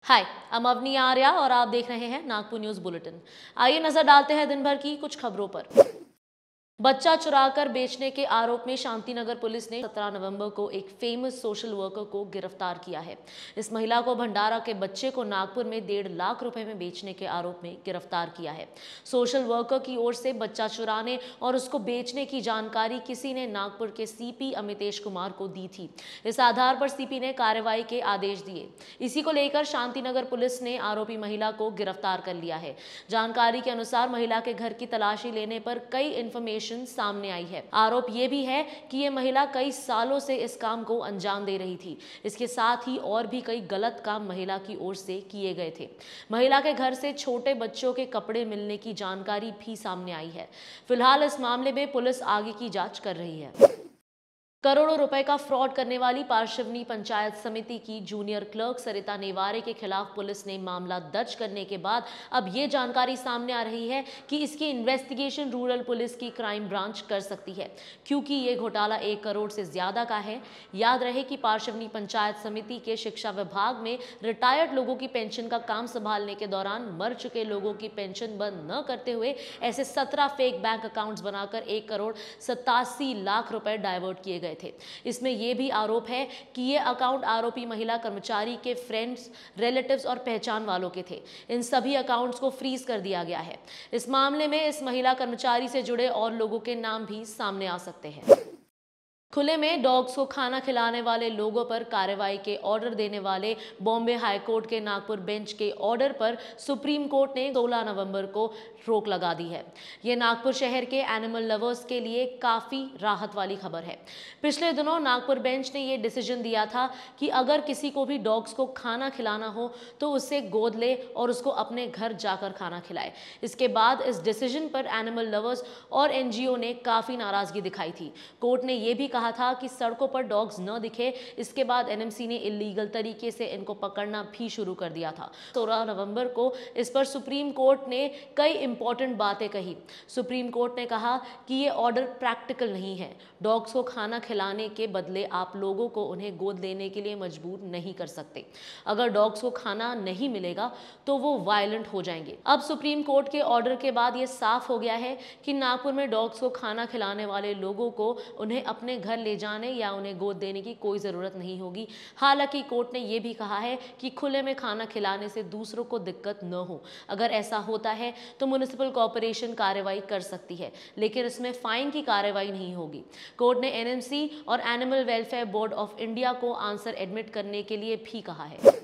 हाय, I'm Avani Arya और आप देख रहे हैं नागपुर न्यूज बुलेटिन। आइए नजर डालते हैं दिन भर की कुछ खबरों पर। बच्चा चुराकर बेचने के आरोप में शांतिनगर पुलिस ने 17 नवंबर को एक फेमस सोशल वर्कर को गिरफ्तार किया है। इस महिला को भंडारा के बच्चे को नागपुर में 1.5 लाख रुपए में बेचने के आरोप में गिरफ्तार किया है। सोशल वर्कर की ओर से बच्चा चुराने और उसको बेचने की जानकारी किसी ने नागपुर के सीपी अमितेश कुमार को दी थी। इस आधार पर सीपी ने कार्रवाई के आदेश दिए। इसी को लेकर शांतिनगर पुलिस ने आरोपी महिला को गिरफ्तार कर लिया है। जानकारी के अनुसार महिला के घर की तलाशी लेने पर कई इंफॉर्मेशन सामने आई है। आरोप यह भी है कि यह महिला कई सालों से इस काम को अंजाम दे रही थी। इसके साथ ही और भी कई गलत काम महिला की ओर से किए गए थे। महिला के घर से छोटे बच्चों के कपड़े मिलने की जानकारी भी सामने आई है। फिलहाल इस मामले में पुलिस आगे की जांच कर रही है। करोड़ों रुपए का फ्रॉड करने वाली पार्श्वनी पंचायत समिति की जूनियर क्लर्क सरिता नेवारे के खिलाफ पुलिस ने मामला दर्ज करने के बाद अब ये जानकारी सामने आ रही है कि इसकी इन्वेस्टिगेशन रूरल पुलिस की क्राइम ब्रांच कर सकती है, क्योंकि ये घोटाला 1 करोड़ से ज्यादा का है। याद रहे कि पार्श्वनी पंचायत समिति के शिक्षा विभाग में रिटायर्ड लोगों की पेंशन का काम संभालने के दौरान मर चुके लोगों की पेंशन बंद न करते हुए ऐसे 17 फेक बैंक अकाउंट्स बनाकर 1 करोड़ 87 लाख रुपए डाइवर्ट किए गए थे। इसमें यह भी आरोप है कि ये अकाउंट आरोपी महिला कर्मचारी के फ्रेंड्स, रिलेटिव्स और पहचान वालों के थे। इन सभी अकाउंट्स को फ्रीज कर दिया गया है। इस मामले में इस महिला कर्मचारी से जुड़े और लोगों के नाम भी सामने आ सकते हैं। खुले में डॉग्स को खाना खिलाने वाले लोगों पर कार्रवाई के ऑर्डर देने वाले बॉम्बे हाई कोर्ट के नागपुर बेंच के ऑर्डर पर सुप्रीम कोर्ट ने 16 नवंबर को रोक लगा दी है। ये नागपुर शहर के एनिमल लवर्स के लिए काफी राहत वाली खबर है। पिछले दिनों नागपुर बेंच ने यह डिसीजन दिया था कि अगर किसी को भी डॉग्स को खाना खिलाना हो तो उससे गोद ले और उसको अपने घर जाकर खाना खिलाए। इसके बाद इस डिसीजन पर एनिमल लवर्स और एनजीओ ने काफी नाराजगी दिखाई थी। कोर्ट ने यह भी कहा था कि सड़कों पर डॉग्स न दिखे। इसके बाद एनएमसी ने इलीगल तरीके से इनको पकड़ना भी शुरू कर दिया था। 16 नवंबर को इस पर सुप्रीम कोर्ट ने कई इंपॉर्टेंट बातें कही। सुप्रीम कोर्ट ने कहा कि ये ऑर्डर प्रैक्टिकल नहीं है। डॉग्स को खाना खिलाने के बदले आप लोगों को उन्हें गोद लेने के लिए मजबूर नहीं कर सकते। अगर डॉग्स को खाना नहीं मिलेगा तो वो वायलेंट हो जाएंगे। अब सुप्रीम कोर्ट के ऑर्डर के बाद ये साफ हो गया है कि नागपुर में डॉग्स को खाना खिलाने वाले लोगों को उन्हें अपने घर ले जाने या उन्हें गोद देने की कोई जरूरत नहीं होगी। हालांकि कोर्ट ने यह भी कहा है कि खुले में खाना खिलाने से दूसरों को दिक्कत न हो। अगर ऐसा होता है तो म्युनिसिपल कॉर्पोरेशन कार्रवाई कर सकती है, लेकिन इसमें फाइन की कार्रवाई नहीं होगी। कोर्ट ने एनएमसी और animal welfare board of India को आंसर एडमिट करने के लिए भी कहा है।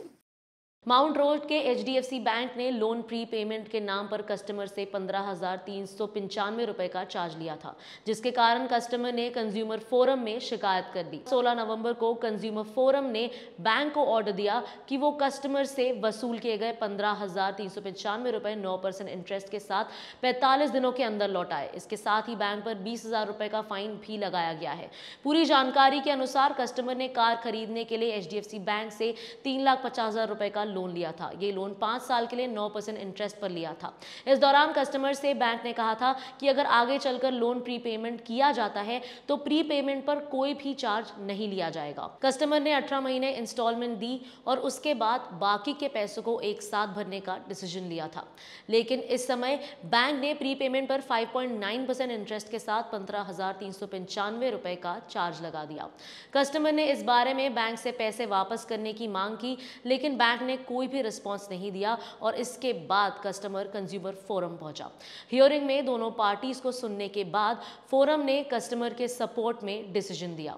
माउंट रोड के एचडीएफसी बैंक ने लोन प्री पेमेंट के नाम पर कस्टमर से 15,395 रुपए का चार्ज लिया था, जिसके कारण कस्टमर ने कंज्यूमर फोरम में शिकायत कर दी। 16 नवंबर को कंज्यूमर फोरम ने बैंक को ऑर्डर दिया कि वो कस्टमर से वसूल किए गए 15,395 रुपए 9% इंटरेस्ट के साथ 45 दिनों के अंदर लौटाए। इसके साथ ही बैंक पर 20,000 रुपए का फाइन भी लगाया गया है। पूरी जानकारी के अनुसार कस्टमर ने कार खरीदने के लिए एचडीएफसी बैंक से 3,50,000 रुपए का लोन लिया था। ये लोन 5 साल के लिए 9% इंटरेस्ट पर लिया था। इस दौरान कस्टमर से बैंक ने कहा था कि अगर आगे चलकर लोन प्री पेमेंट किया जाता है तो प्री पेमेंट पर कोई भी चार्ज नहीं लिया जाएगा। कस्टमर ने 18 महीने इंस्टॉलमेंट दी और उसके बाद बाकी के पैसों को एक साथ भरने का डिसीजन लिया था। लेकिन इस समय बैंक ने प्री पेमेंट पर 5.9% इंटरेस्ट के साथ 15,395 रुपए का चार्ज लगा दिया। कस्टमर ने इस बारे में बैंक से पैसे वापस करने की मांग की, लेकिन बैंक ने कोई भी रिस्पांस नहीं दिया और इसके बाद कस्टमर कंज्यूमर फोरम पहुंचा। हियरिंग में दोनों पार्टीज को सुनने के बाद फोरम ने कस्टमर के सपोर्ट में डिसीजन दिया।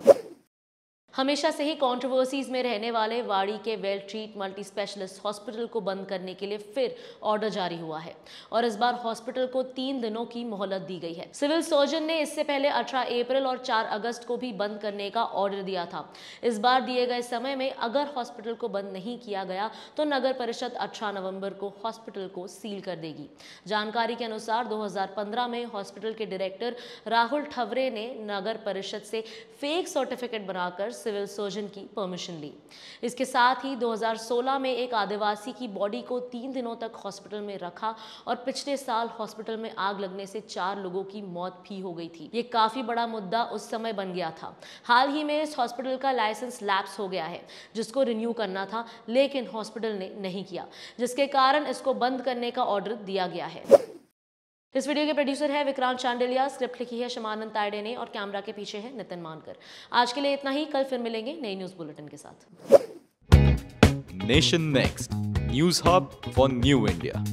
हमेशा से ही कंट्रोवर्सीज में रहने वाले वाड़ी के well treat multi specialist hospital को बंद करने के लिए फिर ऑर्डर जारी हुआ है और इस बार हॉस्पिटल को 3 दिनों की मोहलत दी गई है। सिविल सर्जन ने इससे पहले 18 अप्रैल और 4 अगस्त को भी बंद करने का ऑर्डर दिया था। इस बार दिए गए समय में अगर हॉस्पिटल को बंद नहीं किया गया तो नगर परिषद 18 नवंबर को हॉस्पिटल को सील कर देगी। जानकारी के अनुसार 2015 में हॉस्पिटल के डायरेक्टर राहुल ठवरे ने नगर परिषद से फेक सर्टिफिकेट बनाकर सिविल सर्जन की परमिशन ली। इसके साथ ही 2016 में एक आदिवासी की बॉडी को 3 दिनों तक हॉस्पिटल में रखा और पिछले साल हॉस्पिटल में आग लगने से 4 लोगों की मौत भी हो गई थी। ये काफी बड़ा मुद्दा उस समय बन गया था। हाल ही में इस हॉस्पिटल का लाइसेंस लैप्स हो गया है, जिसको रिन्यू करना था, लेकिन हॉस्पिटल ने नहीं किया, जिसके कारण इसको बंद करने का ऑर्डर दिया गया है। इस वीडियो के प्रोड्यूसर है विक्रांत चांडिलिया, स्क्रिप्ट लिखी है शमानंद तायडे ने और कैमरा के पीछे है नितिन मानकर। आज के लिए इतना ही, कल फिर मिलेंगे नई न्यूज बुलेटिन के साथ। Nation next news hub for new India.